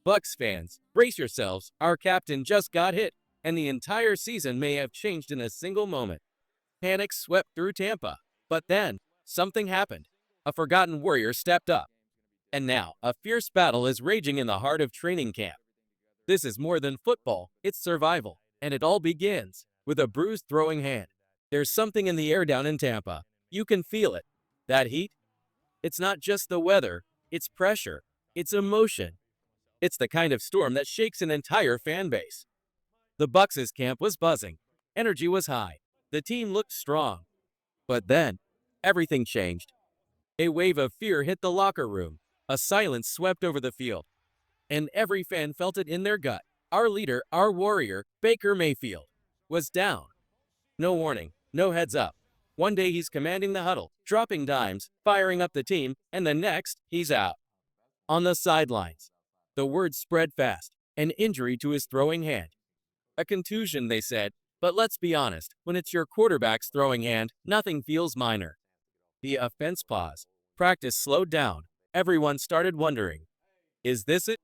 Bucks fans, brace yourselves. Our captain just got hit, and the entire season may have changed in a single moment. Panic swept through Tampa. But then, something happened. A forgotten warrior stepped up. And now, a fierce battle is raging in the heart of training camp. This is more than football, it's survival. And it all begins with a bruised throwing hand. There's something in the air down in Tampa. You can feel it. That heat? It's not just the weather, it's pressure, it's emotion. It's the kind of storm that shakes an entire fan base. The Bucks' camp was buzzing. Energy was high. The team looked strong. But then, everything changed. A wave of fear hit the locker room. A silence swept over the field. And every fan felt it in their gut. Our leader, our warrior, Baker Mayfield, was down. No warning, no heads up. One day he's commanding the huddle, dropping dimes, firing up the team, and the next, he's out. On the sidelines. The word spread fast. An injury to his throwing hand. A contusion, they said, but let's be honest, when it's your quarterback's throwing hand, nothing feels minor. The offense paused. Practice slowed down. Everyone started wondering, is this it?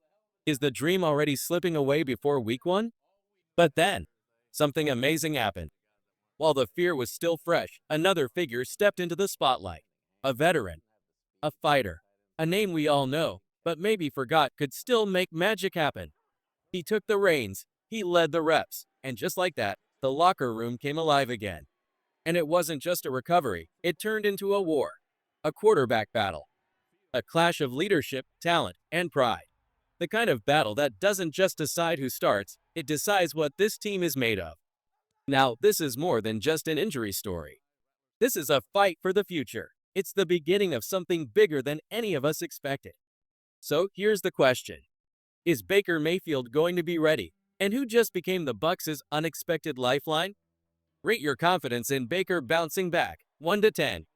Is the dream already slipping away before week 1? But then, something amazing happened. While the fear was still fresh, another figure stepped into the spotlight. A veteran. A fighter. A name we all know, but maybe forgot could still make magic happen. He took the reins. He led the reps. And just like that, the locker room came alive again. And it wasn't just a recovery. It turned into a war. A quarterback battle. A clash of leadership, talent, and pride. The kind of battle that doesn't just decide who starts, it decides what this team is made of. Now, this is more than just an injury story. This is a fight for the future. It's the beginning of something bigger than any of us expected. So, here's the question. Is Baker Mayfield going to be ready? And who just became the Bucks' unexpected lifeline? Rate your confidence in Baker bouncing back, 1 to 10.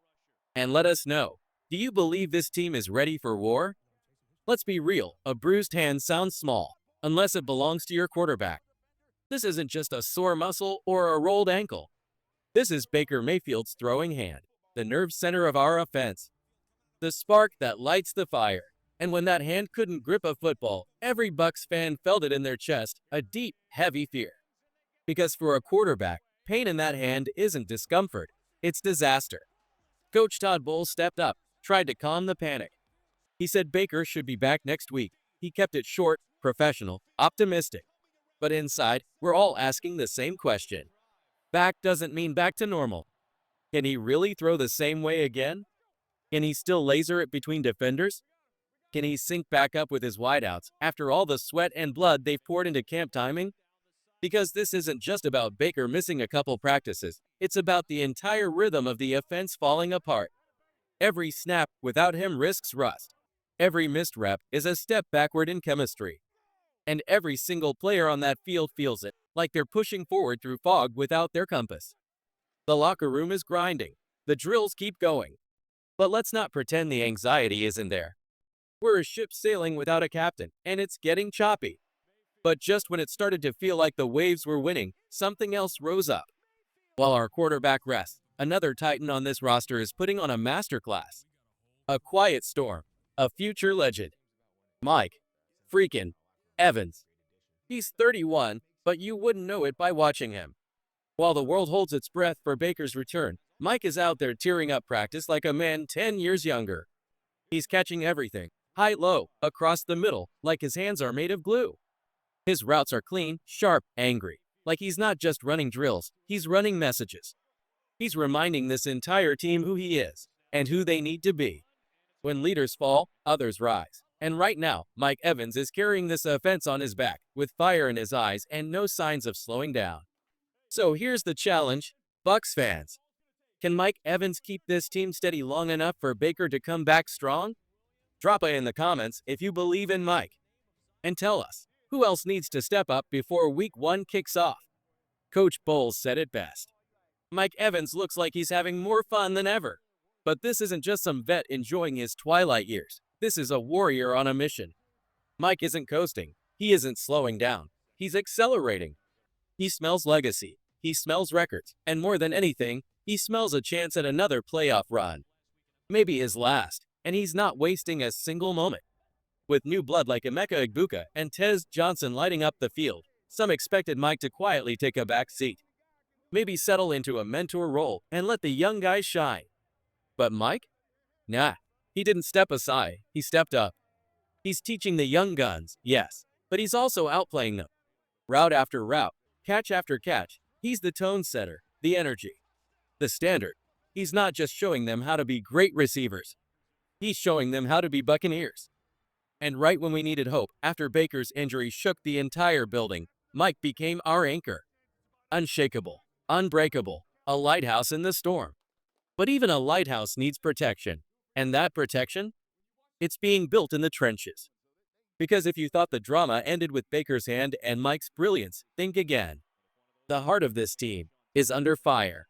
And let us know, do you believe this team is ready for war? Let's be real, a bruised hand sounds small, unless it belongs to your quarterback. This isn't just a sore muscle or a rolled ankle. This is Baker Mayfield's throwing hand, the nerve center of our offense. The spark that lights the fire. And when that hand couldn't grip a football, every Bucks fan felt it in their chest, a deep, heavy fear. Because for a quarterback, pain in that hand isn't discomfort, it's disaster. Coach Todd Bowles stepped up, tried to calm the panic. He said Baker should be back next week. He kept it short, professional, optimistic. But inside, we're all asking the same question. Back doesn't mean back to normal. Can he really throw the same way again? Can he still laser it between defenders? Can he sync back up with his wideouts after all the sweat and blood they've poured into camp timing? Because this isn't just about Baker missing a couple practices. It's about the entire rhythm of the offense falling apart. Every snap without him risks rust. Every missed rep is a step backward in chemistry. And every single player on that field feels it, like they're pushing forward through fog without their compass. The locker room is grinding. The drills keep going. But let's not pretend the anxiety isn't there. We're a ship sailing without a captain, and it's getting choppy. But just when it started to feel like the waves were winning, something else rose up. While our quarterback rests, another Titan on this roster is putting on a masterclass. A quiet storm. A future legend. Mike freaking Evans. He's 31, but you wouldn't know it by watching him. While the world holds its breath for Baker's return, Mike is out there tearing up practice like a man 10 years younger. He's catching everything, high-low, across the middle, like his hands are made of glue. His routes are clean, sharp, angry. Like he's not just running drills, he's running messages. He's reminding this entire team who he is, and who they need to be. When leaders fall, others rise. And right now, Mike Evans is carrying this offense on his back, with fire in his eyes and no signs of slowing down. So here's the challenge, Bucks fans. Can Mike Evans keep this team steady long enough for Baker to come back strong? Drop it in the comments if you believe in Mike. And tell us, who else needs to step up before week 1 kicks off? Coach Bowles said it best. Mike Evans looks like he's having more fun than ever. But this isn't just some vet enjoying his twilight years. This is a warrior on a mission. Mike isn't coasting. He isn't slowing down. He's accelerating. He smells legacy. He smells records. And more than anything, he smells a chance at another playoff run. Maybe his last. And he's not wasting a single moment. With new blood like Emeka Egbuka and Tez Johnson lighting up the field, some expected Mike to quietly take a back seat. Maybe settle into a mentor role and let the young guys shine. But Mike? Nah, he didn't step aside, he stepped up. He's teaching the young guns, yes, but he's also outplaying them. Route after route, catch after catch, he's the tone setter, the energy, the standard. He's not just showing them how to be great receivers, he's showing them how to be Buccaneers. And right when we needed hope, after Baker's injury shook the entire building, Mike became our anchor. Unshakable, unbreakable, a lighthouse in the storm. But even a lighthouse needs protection. And that protection? It's being built in the trenches. Because if you thought the drama ended with Baker's hand and Mike's brilliance, think again. The heart of this team is under fire.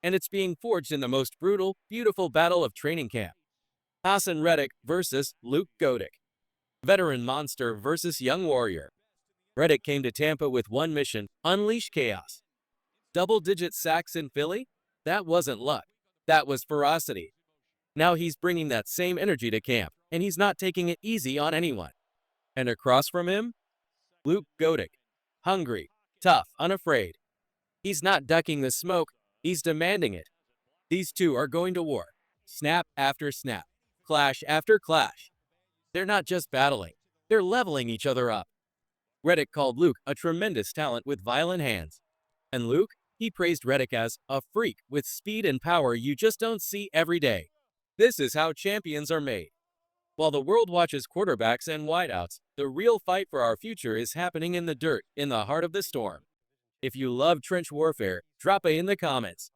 And it's being forged in the most brutal, beautiful battle of training camp. Hassan Reddick versus Luke Goedeke. Veteran monster versus young warrior. Reddick came to Tampa with one mission: unleash chaos. Double-digit sacks in Philly? That wasn't luck. That was ferocity. Now he's bringing that same energy to camp, and he's not taking it easy on anyone. And across from him, Luke Goedeke. Hungry, tough, unafraid. He's not ducking the smoke, he's demanding it. These two are going to war. Snap after snap. Clash after clash. They're not just battling, they're leveling each other up. Reddick called Luke a tremendous talent with violent hands. And Luke, he praised Reddick as a freak with speed and power you just don't see every day. This is how champions are made. While the world watches quarterbacks and wideouts, the real fight for our future is happening in the dirt, in the heart of the storm. If you love trench warfare, drop a in the comments.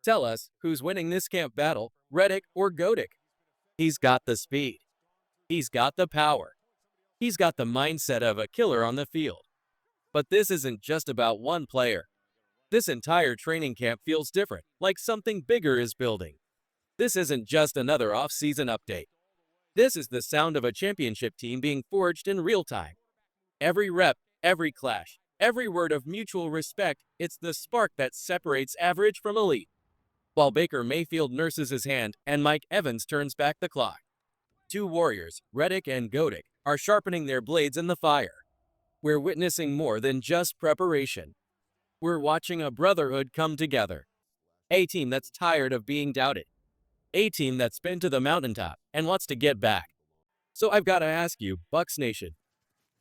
Tell us who's winning this camp battle, Reddick or Goedeke. He's got the speed. He's got the power. He's got the mindset of a killer on the field. But this isn't just about one player. This entire training camp feels different, like something bigger is building. This isn't just another off-season update. This is the sound of a championship team being forged in real time. Every rep, every clash, every word of mutual respect, it's the spark that separates average from elite. While Baker Mayfield nurses his hand and Mike Evans turns back the clock, two warriors, Reddick and Goedeke, are sharpening their blades in the fire. We're witnessing more than just preparation. We're watching a brotherhood come together. A team that's tired of being doubted. A team that's been to the mountaintop and wants to get back. So I've got to ask you, Bucs Nation,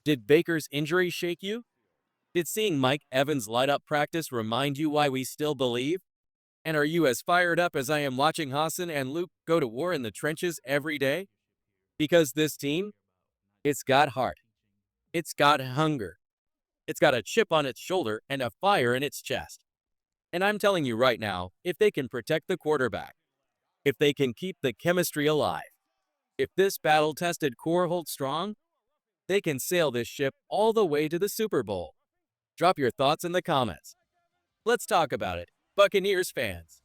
did Baker's injury shake you? Did seeing Mike Evans light up practice remind you why we still believe? And are you as fired up as I am watching Hassan and Luke go to war in the trenches every day? Because this team, it's got heart. It's got hunger. It's got a chip on its shoulder and a fire in its chest. And I'm telling you right now, if they can protect the quarterback, if they can keep the chemistry alive, if this battle-tested core holds strong, they can sail this ship all the way to the Super Bowl. Drop your thoughts in the comments. Let's talk about it, Buccaneers fans.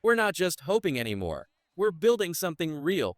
We're not just hoping anymore. We're building something real,